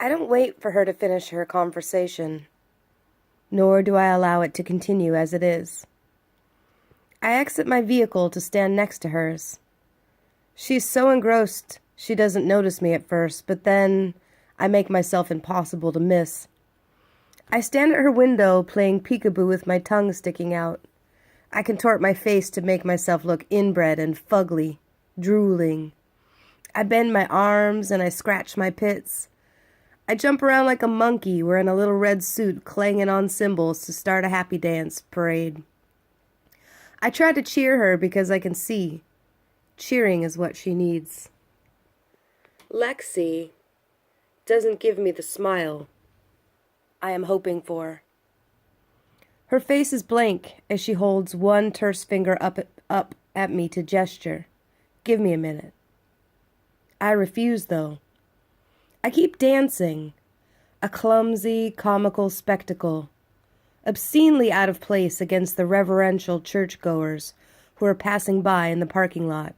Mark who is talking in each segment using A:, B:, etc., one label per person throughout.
A: I don't wait for her to finish her conversation, nor do I allow it to continue as it is. I exit my vehicle to stand next to hers. She's so engrossed she doesn't notice me at first, but then I make myself impossible to miss. I stand at her window playing peekaboo with my tongue sticking out. I contort my face to make myself look inbred and fugly, drooling. I bend my arms and I scratch my pits. I jump around like a monkey wearing a little red suit clanging on cymbals to start a happy dance parade. I try to cheer her because I can see. Cheering is what she needs. Lexi doesn't give me the smile I am hoping for. Her face is blank as she holds one terse finger up at me to gesture. Give me a minute. I refuse, though. I keep dancing, a clumsy, comical spectacle, obscenely out of place against the reverential churchgoers who are passing by in the parking lot.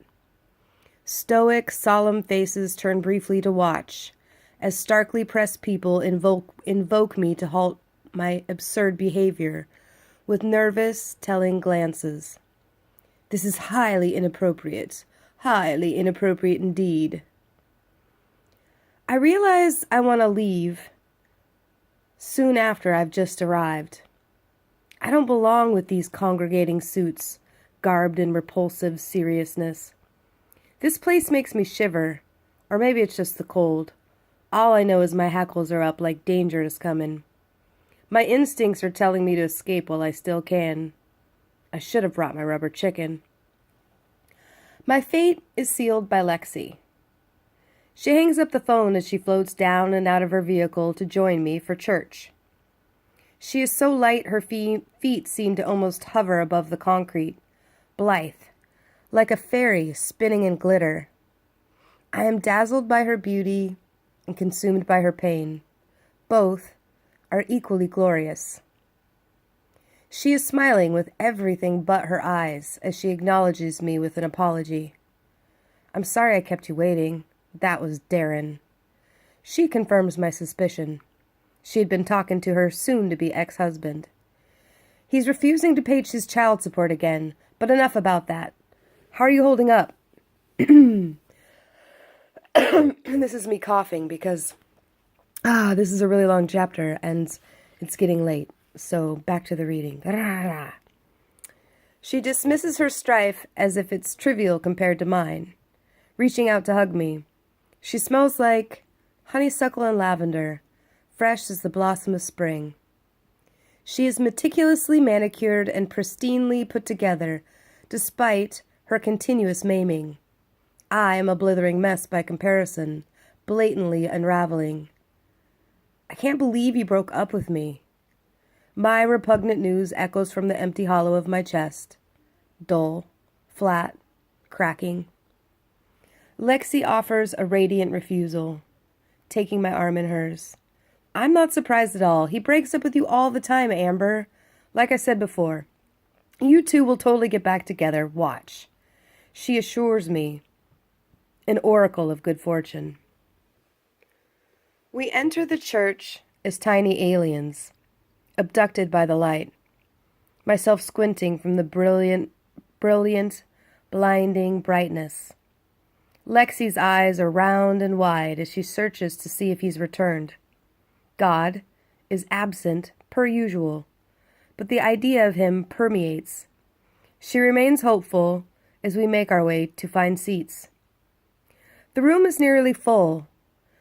A: Stoic, solemn faces turn briefly to watch, as starkly pressed people invoke me to halt my absurd behavior with nervous, telling glances. This is highly inappropriate indeed. I realize I want to leave soon after I've just arrived. I don't belong with these congregating suits, garbed in repulsive seriousness. This place makes me shiver, or maybe it's just the cold. All I know is my hackles are up like danger is coming. My instincts are telling me to escape while I still can. I should have brought my rubber chicken. My fate is sealed by Lexi. She hangs up the phone as she floats down and out of her vehicle to join me for church. She is so light her feet seem to almost hover above the concrete, blithe, like a fairy spinning in glitter. I am dazzled by her beauty and consumed by her pain. Both are equally glorious. She is smiling with everything but her eyes as she acknowledges me with an apology. I'm sorry I kept you waiting. That was Darren. She confirms my suspicion. She had been talking to her soon-to-be ex-husband. He's refusing to pay his child support again, but enough about that. How are you holding up? This is me coughing because this is a really long chapter and it's getting late. So back to the reading. She dismisses her strife as if it's trivial compared to mine, reaching out to hug me. She smells like honeysuckle and lavender, fresh as the blossom of spring. She is meticulously manicured and pristinely put together, despite her continuous maiming. I am a blithering mess by comparison, blatantly unraveling. I can't believe you broke up with me. My repugnant news echoes from the empty hollow of my chest. Dull, flat, cracking. Lexi offers a radiant refusal, taking my arm in hers. I'm not surprised at all. He breaks up with you all the time, Amber. Like I said before, you two will totally get back together. Watch. She assures me, an oracle of good fortune. We enter the church as tiny aliens, abducted by the light, myself squinting from the brilliant, blinding brightness. Lexi's eyes are round and wide as she searches to see if he's returned. God is absent per usual, but the idea of him permeates. She remains hopeful as we make our way to find seats. The room is nearly full,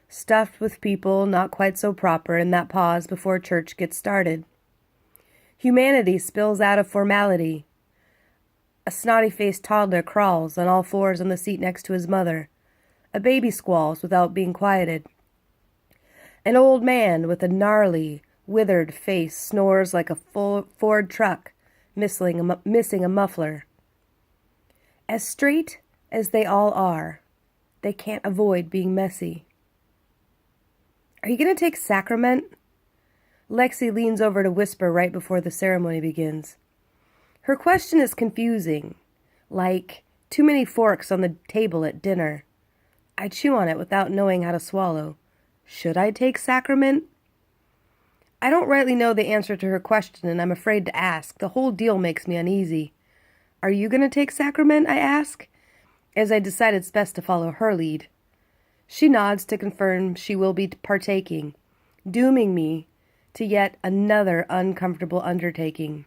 A: stuffed with people not quite so proper in that pause before church gets started. Humanity spills out of formality. A snotty-faced toddler crawls on all fours on the seat next to his mother. A baby squalls without being quieted. An old man with a gnarly, withered face snores like a full Ford truck, missing a muffler. As straight as they all are, they can't avoid being messy. Are you going to take sacrament? Lexi leans over to whisper right before the ceremony begins. Her question is confusing, like too many forks on the table at dinner. I chew on it without knowing how to swallow. Should I take sacrament? I don't rightly know the answer to her question, and I'm afraid to ask. The whole deal makes me uneasy. Are you going to take sacrament? I ask, as I decide it's best to follow her lead. She nods to confirm she will be partaking, dooming me to yet another uncomfortable undertaking.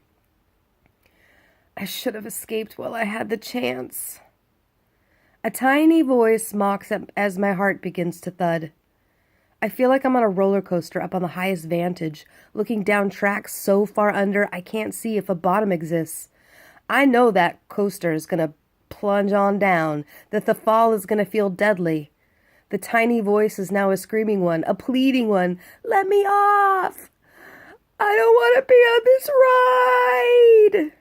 A: I should have escaped while I had the chance. A tiny voice mocks as my heart begins to thud. I feel like I'm on a roller coaster up on the highest vantage, looking down tracks so far under I can't see if a bottom exists. I know that coaster is going to plunge on down, that the fall is going to feel deadly. The tiny voice is now a screaming one, a pleading one. Let me off! I don't want to be on this ride!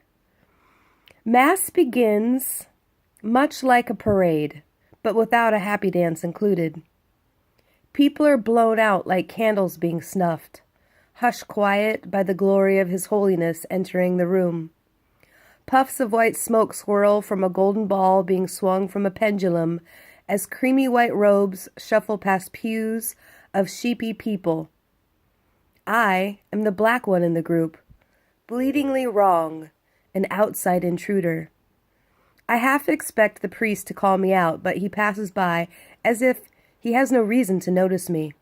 A: Mass begins much like a parade, but without a happy dance included. People are blown out like candles being snuffed, hushed quiet by the glory of His Holiness entering the room. Puffs of white smoke swirl from a golden ball being swung from a pendulum as creamy white robes shuffle past pews of sheepy people. I am the black one in the group, bleedingly wrong, an outside intruder. I half expect the priest to call me out, but he passes by as if he has no reason to notice me.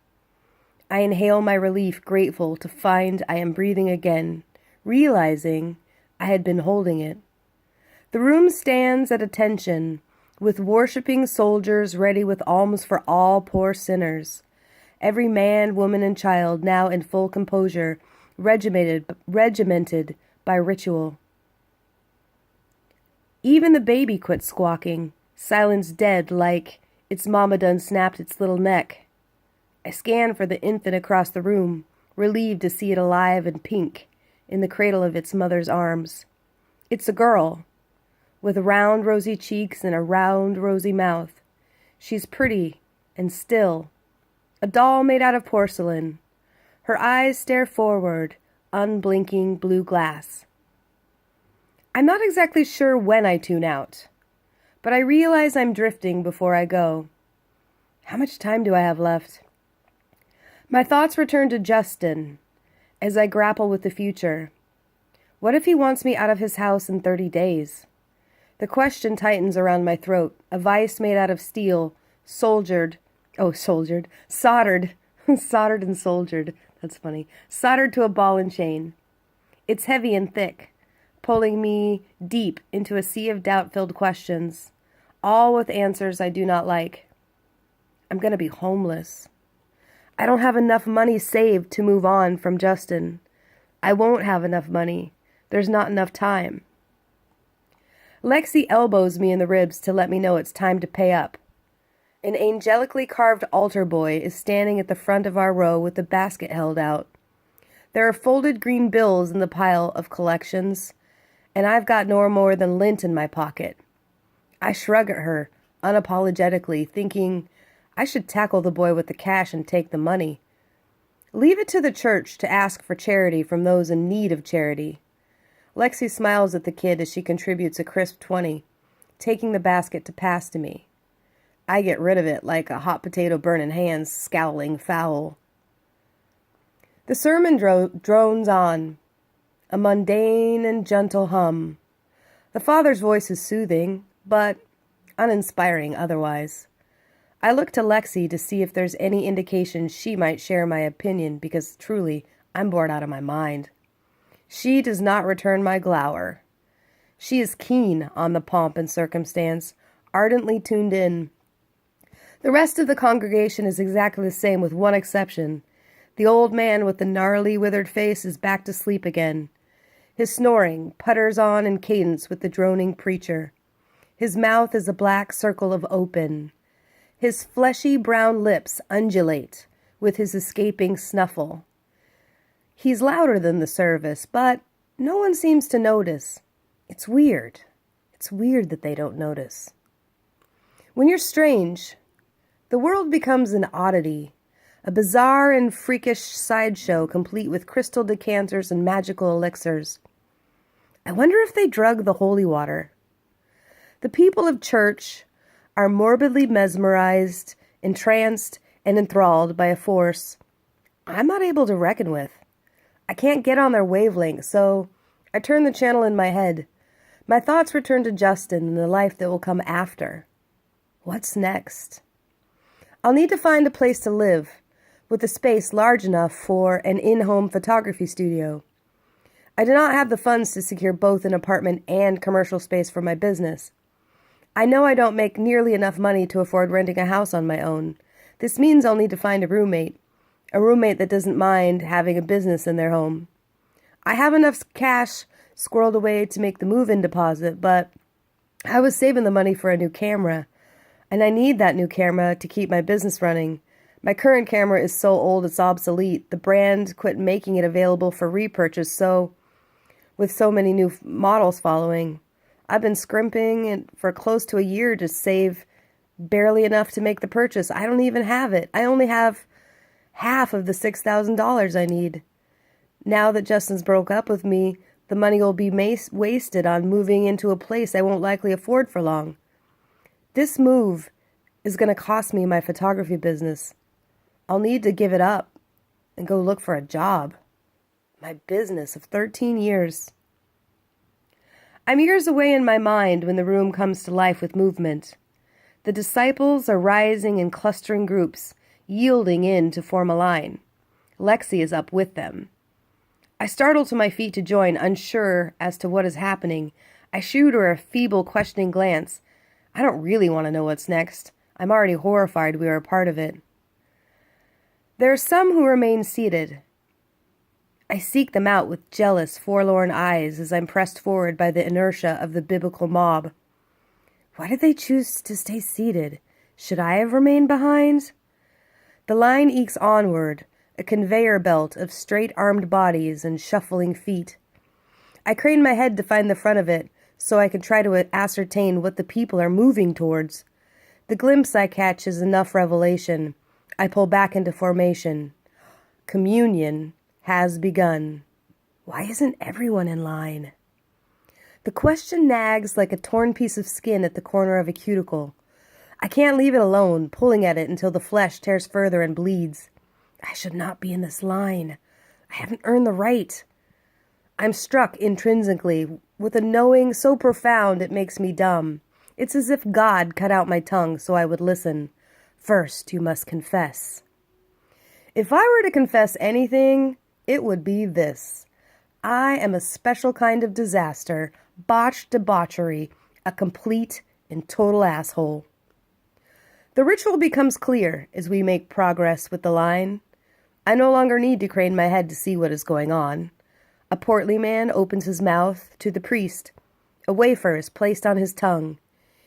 A: I inhale my relief, grateful to find I am breathing again, realizing I had been holding it. The room stands at attention, with worshipping soldiers ready with alms for all poor sinners. Every man, woman, and child now in full composure, regimented by ritual. Even the baby quits squawking, silence dead like its mama done snapped its little neck. I scan for the infant across the room, relieved to see it alive and pink, in the cradle of its mother's arms. It's a girl, with round rosy cheeks and a round rosy mouth. She's pretty and still, a doll made out of porcelain. Her eyes stare forward, unblinking blue glass. I'm not exactly sure when I tune out, but I realize I'm drifting before I go. How much time do I have left? My thoughts return to Justin as I grapple with the future. What if he wants me out of his house in 30 days? The question tightens around my throat, a vice made out of steel, soldered, soldered and soldered, that's funny, soldered to a ball and chain. It's heavy and thick, pulling me deep into a sea of doubt-filled questions, all with answers I do not like. I'm going to be homeless. I don't have enough money saved to move on from Justin. I won't have enough money. There's not enough time. Lexi elbows me in the ribs to let me know it's time to pay up. An angelically carved altar boy is standing at the front of our row with the basket held out. There are folded green bills in the pile of collections, and I've got no more than lint in my pocket. I shrug at her, unapologetically, thinking I should tackle the boy with the cash and take the money. Leave it to the church to ask for charity from those in need of charity. Lexi smiles at the kid as she contributes a crisp 20, taking the basket to pass to me. I get rid of it like a hot potato burning hands, scowling foul. The sermon drones on, a mundane and gentle hum. The father's voice is soothing, but uninspiring otherwise. I look to Lexi to see if there's any indication she might share my opinion, because truly, I'm bored out of my mind. She does not return my glower. She is keen on the pomp and circumstance, ardently tuned in. The rest of the congregation is exactly the same, with one exception. The old man with the gnarly, withered face is back to sleep again. His snoring putters on in cadence with the droning preacher. His mouth is a black circle of open. His fleshy brown lips undulate with his escaping snuffle. He's louder than the service, but no one seems to notice. It's weird. It's weird that they don't notice. When you're strange, the world becomes an oddity, a bizarre and freakish sideshow complete with crystal decanters and magical elixirs. I wonder if they drug the holy water. The people of church are morbidly mesmerized, entranced, and enthralled by a force I'm not able to reckon with. I can't get on their wavelength, so I turn the channel in my head. My thoughts return to Justin and the life that will come after. What's next? I'll need to find a place to live, with a space large enough for an in-home photography studio. I do not have the funds to secure both an apartment and commercial space for my business. I know I don't make nearly enough money to afford renting a house on my own. This means I'll need to find a roommate that doesn't mind having a business in their home. I have enough cash squirreled away to make the move-in deposit, but I was saving the money for a new camera, and I need that new camera to keep my business running. My current camera is so old it's obsolete. The brand quit making it available for repurchase, so with so many new models following, I've been scrimping for close to a year to save barely enough to make the purchase. I don't even have it. I only have half of the $6,000 I need. Now that Justin's broke up with me, the money will be wasted on moving into a place I won't likely afford for long. This move is going to cost me my photography business. I'll need to give it up and go look for a job. My business of 13 years. I'm years away in my mind when the room comes to life with movement. The disciples are rising in clustering groups, yielding in to form a line. Lexi is up with them. I startle to my feet to join, unsure as to what is happening. I shoot her a feeble, questioning glance. I don't really want to know what's next. I'm already horrified we are a part of it. There are some who remain seated. I seek them out with jealous, forlorn eyes as I'm pressed forward by the inertia of the biblical mob. Why did they choose to stay seated? Should I have remained behind? The line ekes onward, a conveyor belt of straight-armed bodies and shuffling feet. I crane my head to find the front of it, so I can try to ascertain what the people are moving towards. The glimpse I catch is enough revelation. I pull back into formation. Communion has begun. Why isn't everyone in line? The question nags like a torn piece of skin at the corner of a cuticle. I can't leave it alone, pulling at it until the flesh tears further and bleeds. I should not be in this line. I haven't earned the right. I'm struck intrinsically with a knowing so profound it makes me dumb. It's as if God cut out my tongue so I would listen. First, you must confess. If I were to confess anything, it would be this. I am a special kind of disaster, botched debauchery, a complete and total asshole. The ritual becomes clear as we make progress with the line. I no longer need to crane my head to see what is going on. A portly man opens his mouth to the priest. A wafer is placed on his tongue.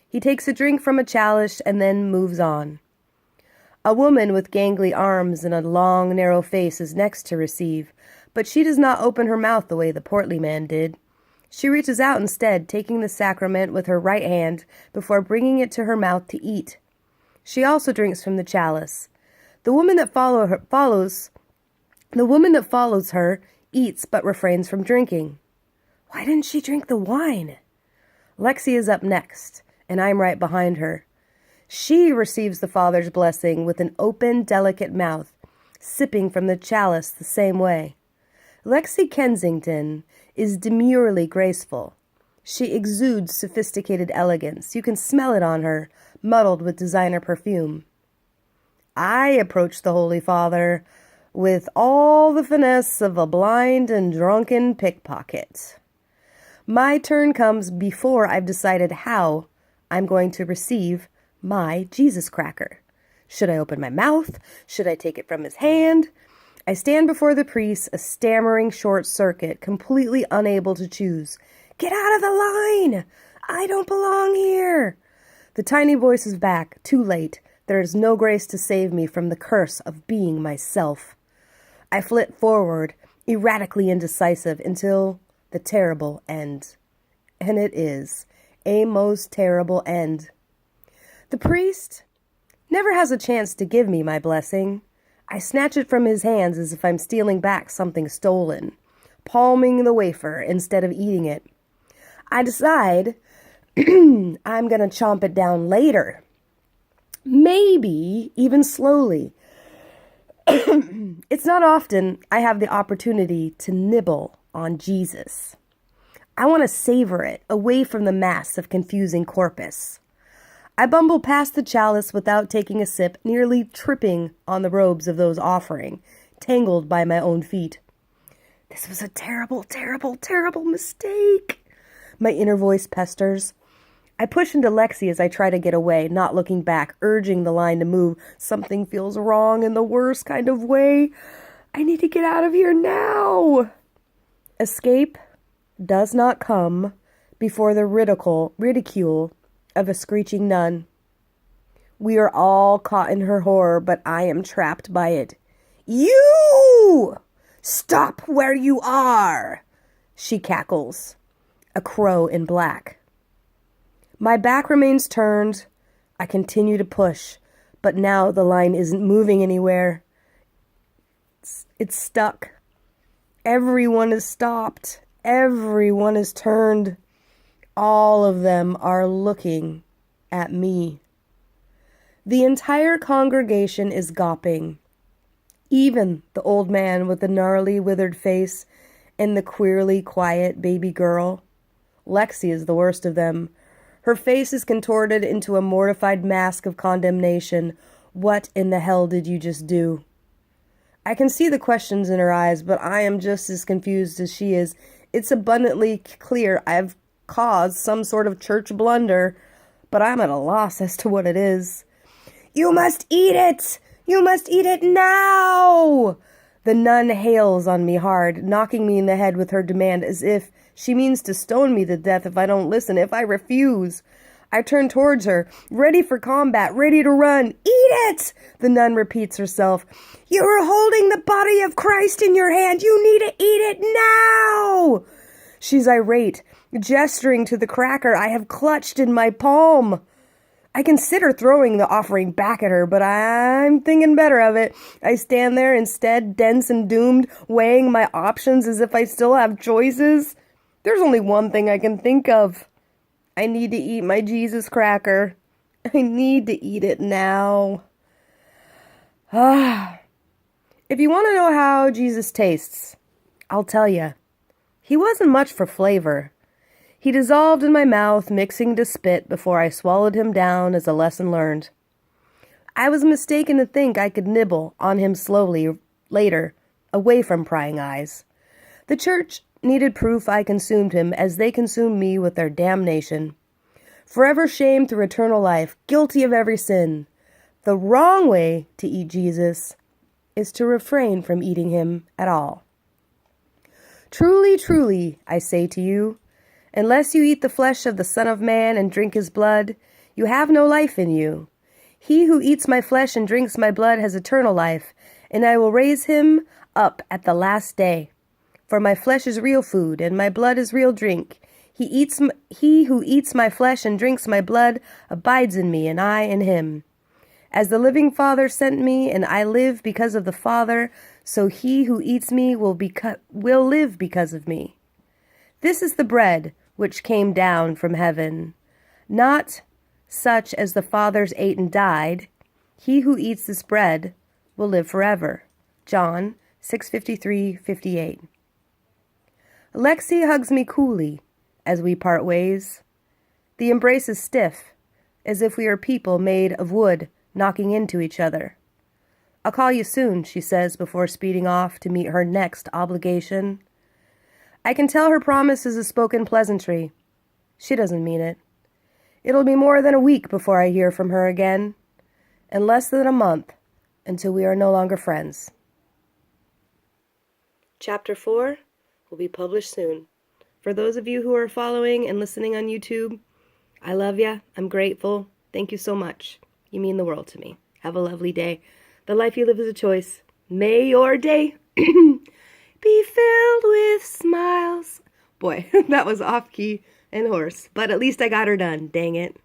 A: He takes a drink from a chalice and then moves on. A woman with gangly arms and a long, narrow face is next to receive, but she does not open her mouth the way the portly man did. She reaches out instead, taking the sacrament with her right hand before bringing it to her mouth to eat. She also drinks from the chalice. The woman that follows her eats but refrains from drinking. Why didn't she drink the wine? Lexi is up next, and I'm right behind her. She receives the Father's blessing with an open, delicate mouth, sipping from the chalice the same way. Lexi Kensington is demurely graceful. She exudes sophisticated elegance. You can smell it on her, muddled with designer perfume. I approach the Holy Father with all the finesse of a blind and drunken pickpocket. My turn comes before I've decided how I'm going to receive my Jesus cracker. Should I open my mouth? Should I take it from his hand? I stand before the priest, a stammering short circuit, completely unable to choose. Get out of the line! I don't belong here! The tiny voice is back, too late. There is no grace to save me from the curse of being myself. I flit forward, erratically indecisive, until the terrible end. And it is a most terrible end. The priest never has a chance to give me my blessing. I snatch it from his hands as if I'm stealing back something stolen, palming the wafer instead of eating it. I decide I'm going to chomp it down later. Maybe even slowly, It's not often I have the opportunity to nibble on Jesus. I want to savor it away from the mass of confusing corpus. I bumble past the chalice without taking a sip, nearly tripping on the robes of those offering, tangled by my own feet. This was a terrible, terrible, terrible mistake, my inner voice pesters. I push into Lexi as I try to get away, not looking back, urging the line to move. Something feels wrong in the worst kind of way. I need to get out of here now. Escape does not come before the ridicule of a screeching nun. We are all caught in her horror, but I am trapped by it. You! Stop where you are! She cackles, a crow in black. My back remains turned. I continue to push, but now the line isn't moving anywhere. It's stuck. Everyone is stopped. Everyone is turned. All of them are looking at me. The entire congregation is gawping. Even the old man with the gnarly, withered face and the queerly quiet baby girl. Lexi is the worst of them. Her face is contorted into a mortified mask of condemnation. What in the hell did you just do? I can see the questions in her eyes, but I am just as confused as she is. It's abundantly clear I've caused some sort of church blunder, but I'm at a loss as to what it is. You must eat it! You must eat it now! The nun hails on me hard, knocking me in the head with her demand as if she means to stone me to death if I don't listen, if I refuse. I turn towards her, ready for combat, ready to run. Eat it! The nun repeats herself. You are holding the body of Christ in your hand. You need to eat it now! She's irate, gesturing to the cracker I have clutched in my palm. I consider throwing the offering back at her, but I'm thinking better of it. I stand there instead, dense and doomed, weighing my options as if I still have choices. There's only one thing I can think of. I need to eat my Jesus cracker. I need to eat it now. If you want to know how Jesus tastes, I'll tell you. He wasn't much for flavor. He dissolved in my mouth, mixing to spit before I swallowed him down as a lesson learned. I was mistaken to think I could nibble on him slowly later, away from prying eyes. The church needed proof I consumed him as they consumed me with their damnation. Forever shamed through eternal life, guilty of every sin. The wrong way to eat Jesus is to refrain from eating him at all. Truly, truly, I say to you, unless you eat the flesh of the Son of Man and drink his blood, you have no life in you. He who eats my flesh and drinks my blood has eternal life, and I will raise him up at the last day. For my flesh is real food, and my blood is real drink. He who eats my flesh and drinks my blood abides in me, and I in him. As the living Father sent me, and I live because of the Father, so he who eats me will live because of me. This is the bread which came down from heaven, not such as the fathers ate and died. He who eats this bread will live forever. John 6:53-58. Lexi hugs me coolly as we part ways. The embrace is stiff, as if we are people made of wood knocking into each other. I'll call you soon, she says before speeding off to meet her next obligation. I can tell her promise is a spoken pleasantry. She doesn't mean it. It'll be more than a week before I hear from her again, and less than a month until we are no longer friends. Chapter 4 will be published soon. For those of you who are following and listening on YouTube, I love ya. I'm grateful. Thank you so much. You mean the world to me. Have a lovely day. The life you live is a choice. May your day be filled with smiles. Boy, that was off key and hoarse, but at least I got her done. Dang it.